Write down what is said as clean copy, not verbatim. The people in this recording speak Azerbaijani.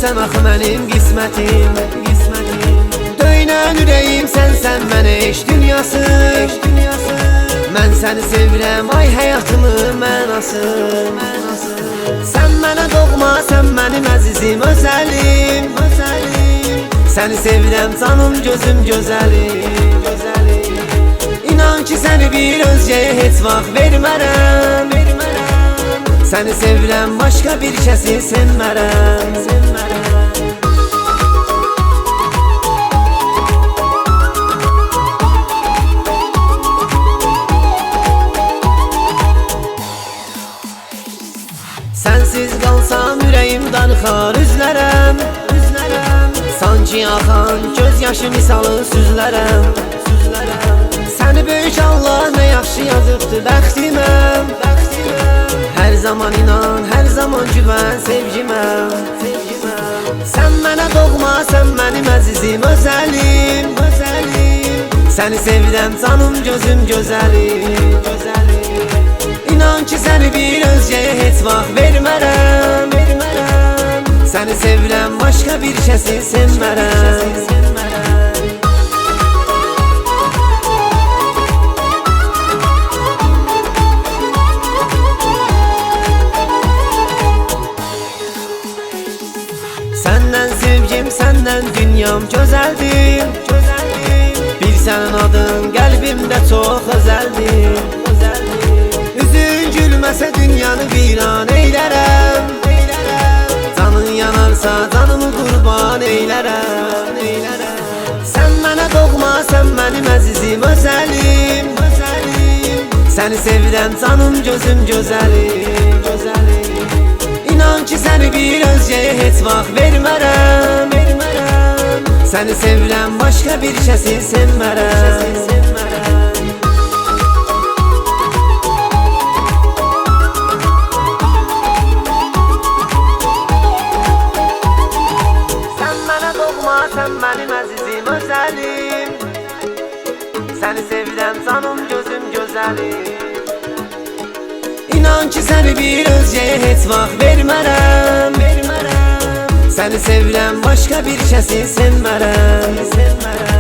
Sən axı mənim qismətim, döynən ürəyim sənsən mənə eş dünyası. Mən səni sevirəm ay həyatımın mənası. Sən mənə doğma, sən mənim əzizim özəlim. Səni sevirəm canım gözüm gözəlim. İnan ki səni bir özgəyə heç vaxt vermərəm. Səni sevirəm başqa bir kəsi sevmərəm. Sənsiz qalsam ürəyim darıxar üzlərəm. Sanki axan göz yaşı misalı süzlərəm. Səni böyük Allah nə yaxşı yazıbdı bəxtimə. Hər zaman inan, hər zaman güvən sevgimə. Sən mənə doğma, sən mənim əzizim özəlim. Səni sevirəm canım gözüm gözəlim. İnan ki səni bir özgəyə heç vaxt vermərəm. Səni sevirəm başqa bir kəsi sevmərəm. Səndən sevgim, səndən dünyam gözəldir. Bir sənin adın qəlbimdə çox özəldir. Üzün gülməsə dünyanı viran eylərəm. Canın yanarsa canımı qurban eylərəm. Sən mənə doğma, sən mənim əzizim özəlim. Səni sevirəm canım gözüm gözəlim. İnan ki səni bir özgəyə heç vaxt vermərəm. Səni sevirəm başqa bir kəsi sevmərəm. Sən mənə doğma, sən mənim əzizim özəlim. Səni sevirəm canım gözüm gözəlim. İnan ki səni bir özgəyə heç vaxt vermərəm. Səni sevirəm başqa bir kəsi sevmərəm.